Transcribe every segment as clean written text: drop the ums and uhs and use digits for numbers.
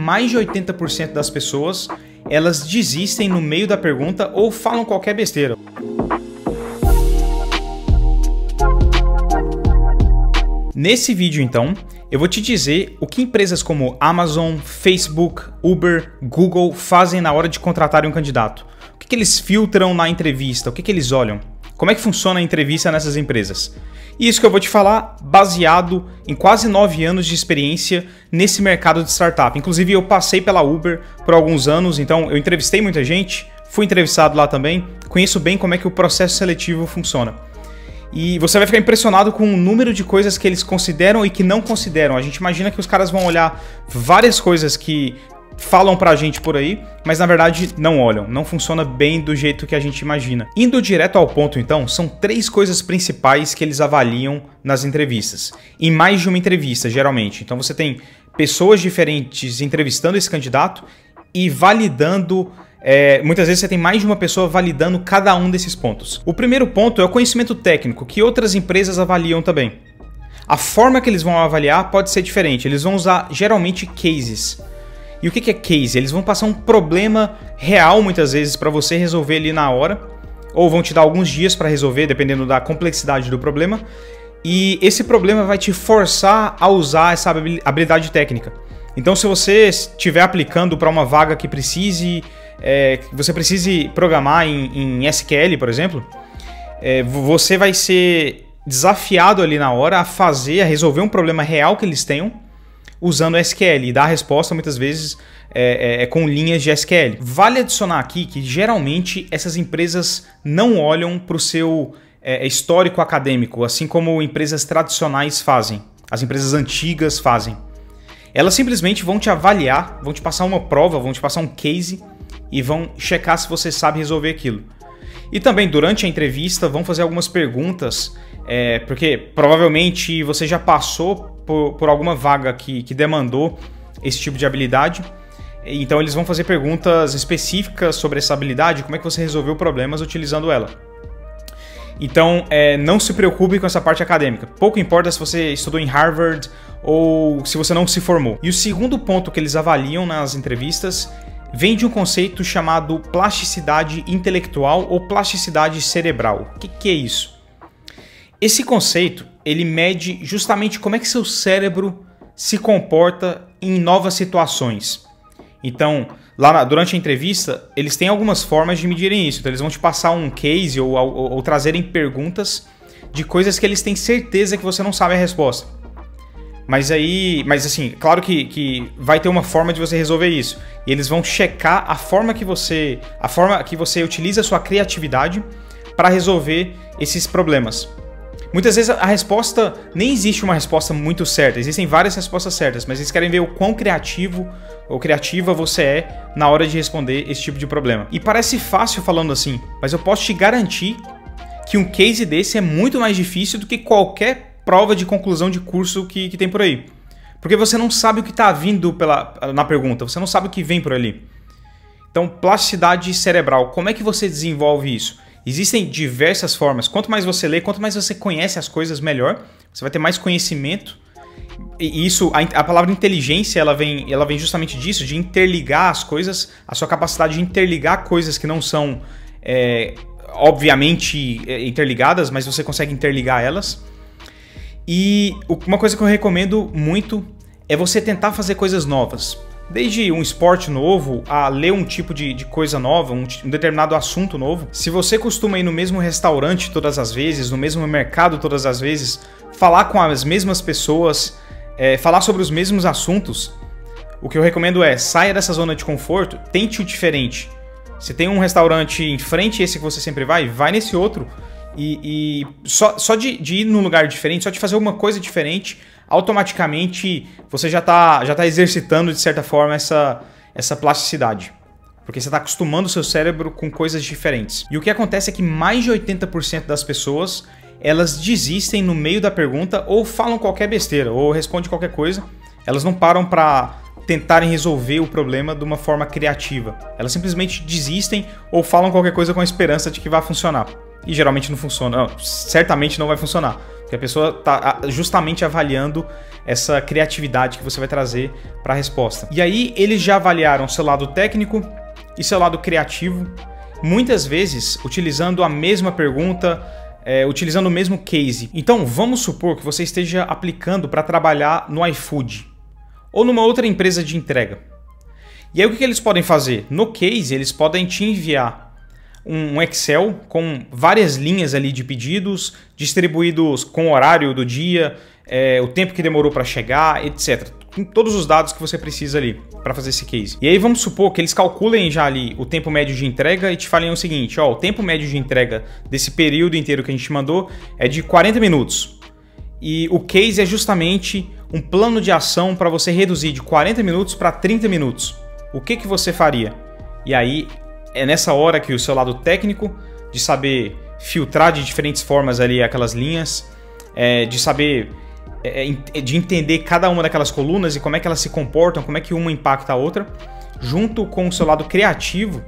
mais de 80% das pessoas, elas desistem no meio da pergunta ou falam qualquer besteira. Nesse vídeo, então, eu vou te dizer o que empresas como Amazon, Facebook, Uber, Google fazem na hora de contratar um candidato. O que eles filtram na entrevista, o que eles olham, como é que funciona a entrevista nessas empresas. E isso que eu vou te falar baseado em quase 9 anos de experiência nesse mercado de startup. Inclusive eu passei pela Uber por alguns anos, então eu entrevistei muita gente, fui entrevistado lá também, conheço bem como é que o processo seletivo funciona. E você vai ficar impressionado com o número de coisas que eles consideram e que não consideram. A gente imagina que os caras vão olhar várias coisas que falam pra gente por aí, mas na verdade não olham, não funciona bem do jeito que a gente imagina. Indo direto ao ponto então, são 3 coisas principais que eles avaliam nas entrevistas. Em mais de uma entrevista, geralmente. Então você tem pessoas diferentes entrevistando esse candidato e validando. Muitas vezes você tem mais de uma pessoa validando cada um desses pontos. O primeiro ponto é o conhecimento técnico, que outras empresas avaliam também. A forma que eles vão avaliar pode ser diferente, eles vão usar geralmente cases. E o que é case? Eles vão passar um problema real muitas vezes para você resolver ali na hora, ou vão te dar alguns dias para resolver, dependendo da complexidade do problema, e esse problema vai te forçar a usar essa habilidade técnica. Então se você estiver aplicando para uma vaga que você precise programar em SQL, por exemplo, você vai ser desafiado ali na hora a resolver um problema real que eles tenham usando SQL e dar a resposta muitas vezes com linhas de SQL. Vale adicionar aqui que geralmente essas empresas não olham para o seu histórico acadêmico, assim como empresas tradicionais fazem, as empresas antigas fazem. Elas simplesmente vão te avaliar, vão te passar uma prova, vão te passar um case e vão checar se você sabe resolver aquilo. E também durante a entrevista vão fazer algumas perguntas, porque provavelmente você já passou por alguma vaga que demandou esse tipo de habilidade. Então eles vão fazer perguntas específicas sobre essa habilidade, como é que você resolveu problemas utilizando ela. Então não se preocupe com essa parte acadêmica. Pouco importa se você estudou em Harvard ou se você não se formou. E o segundo ponto que eles avaliam nas entrevistas vem de um conceito chamado plasticidade intelectual ou plasticidade cerebral. O que é isso? Esse conceito, ele mede justamente como é que seu cérebro se comporta em novas situações. Então, durante a entrevista, eles têm algumas formas de medirem isso. Então, eles vão te passar um case ou trazerem perguntas de coisas que eles têm certeza que você não sabe a resposta. Mas assim, claro que vai ter uma forma de você resolver isso. E eles vão checar a forma que você utiliza a sua criatividade para resolver esses problemas. Muitas vezes a resposta, nem existe uma resposta muito certa, existem várias respostas certas, mas eles querem ver o quão criativo ou criativa você é na hora de responder esse tipo de problema. E parece fácil falando assim, mas eu posso te garantir que um case desse é muito mais difícil do que qualquer prova de conclusão de curso que tem por aí. Porque você não sabe o que está vindo na pergunta, você não sabe o que vem por ali. Então, plasticidade cerebral, como é que você desenvolve isso? Existem diversas formas. Quanto mais você lê, quanto mais você conhece as coisas, melhor. Você vai ter mais conhecimento. E isso, a palavra inteligência, ela vem justamente disso, de interligar as coisas, a sua capacidade de interligar coisas que não são, obviamente, interligadas, mas você consegue interligar elas. E uma coisa que eu recomendo muito é você tentar fazer coisas novas. Desde um esporte novo, a ler um tipo de coisa nova, um determinado assunto novo. Se você costuma ir no mesmo restaurante todas as vezes, no mesmo mercado todas as vezes, falar com as mesmas pessoas, falar sobre os mesmos assuntos, o que eu recomendo saia dessa zona de conforto, tente o diferente. Se tem um restaurante em frente a esse que você sempre vai nesse outro. E só de ir num lugar diferente, só de fazer alguma coisa diferente, automaticamente você já tá exercitando de certa forma essa plasticidade. Porque você está acostumando o seu cérebro com coisas diferentes. E o que acontece é que mais de 80% das pessoas, elas desistem no meio da pergunta ou falam qualquer besteira, ou respondem qualquer coisa. Elas não param para tentarem resolver o problema de uma forma criativa. Elas simplesmente desistem ou falam qualquer coisa com a esperança de que vai funcionar. E geralmente não funciona. Não, certamente não vai funcionar. Porque porque a pessoa está justamente avaliando essa criatividade que você vai trazer para a resposta. E aí eles já avaliaram seu lado técnico e seu lado criativo, muitas vezes utilizando a mesma pergunta, utilizando o mesmo case. Então vamos supor que você esteja aplicando para trabalhar no iFood ou numa outra empresa de entrega. E aí o que eles podem fazer? No case, eles podem te enviar um Excel com várias linhas ali de pedidos, distribuídos com o horário do dia, o tempo que demorou para chegar, etc. Com todos os dados que você precisa ali para fazer esse case. E aí vamos supor que eles calculem já ali o tempo médio de entrega e te falem o seguinte, ó, o tempo médio de entrega desse período inteiro que a gente mandou é de 40 minutos. E o case é justamente um plano de ação para você reduzir de 40 minutos para 30 minutos. O que você faria? E aí é nessa hora que o seu lado técnico, de saber filtrar de diferentes formas ali aquelas linhas, de saber, de entender cada uma daquelas colunas e como é que elas se comportam, como é que uma impacta a outra, junto com o seu lado criativo,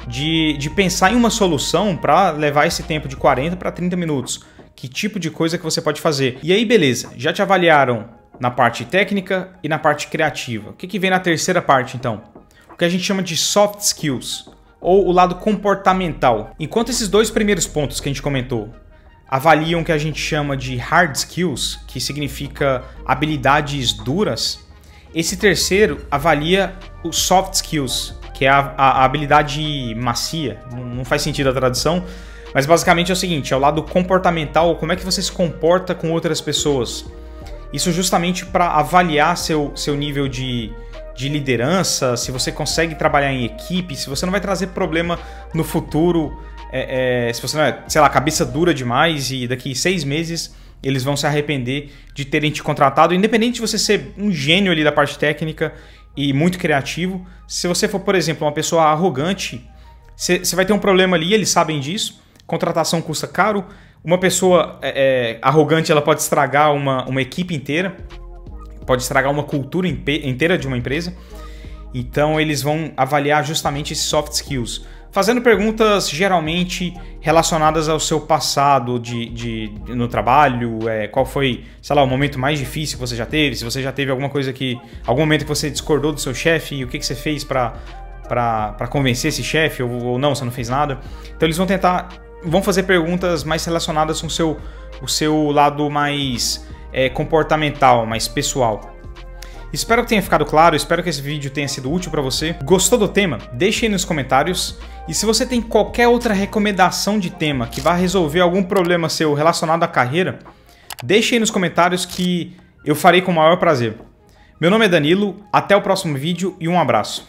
de pensar em uma solução para levar esse tempo de 40 para 30 minutos. Que tipo de coisa que você pode fazer? E aí, beleza, já te avaliaram na parte técnica e na parte criativa. O que vem na terceira parte, então? O que a gente chama de soft skills, ou o lado comportamental. Enquanto esses dois primeiros pontos que a gente comentou avaliam o que a gente chama de hard skills, que significa habilidades duras, esse terceiro avalia os soft skills, que é a habilidade macia. Não faz sentido a tradução, mas basicamente é o seguinte, é o lado comportamental, como é que você se comporta com outras pessoas. Isso justamente para avaliar seu nível de liderança, se você consegue trabalhar em equipe, se você não vai trazer problema no futuro, se você não é, sei lá, cabeça dura demais e daqui 6 meses eles vão se arrepender de terem te contratado, independente de você ser um gênio ali da parte técnica e muito criativo. Se você for, por exemplo, uma pessoa arrogante, você vai ter um problema ali, eles sabem disso, contratação custa caro, uma pessoa arrogante ela pode estragar uma equipe inteira, pode estragar uma cultura inteira de uma empresa. Então eles vão avaliar justamente esses soft skills, fazendo perguntas geralmente relacionadas ao seu passado no trabalho, qual foi, sei lá, o momento mais difícil que você já teve, se você já teve alguma coisa algum momento que você discordou do seu chefe e o que você fez para convencer esse chefe, ou não, você não fez nada. Então eles vão fazer perguntas mais relacionadas com o seu lado mais comportamental, mais pessoal. Espero que tenha ficado claro, espero que esse vídeo tenha sido útil para você. Gostou do tema? Deixe aí nos comentários. E se você tem qualquer outra recomendação de tema que vá resolver algum problema seu relacionado à carreira, deixe aí nos comentários que eu farei com o maior prazer. Meu nome é Danilo, até o próximo vídeo e um abraço.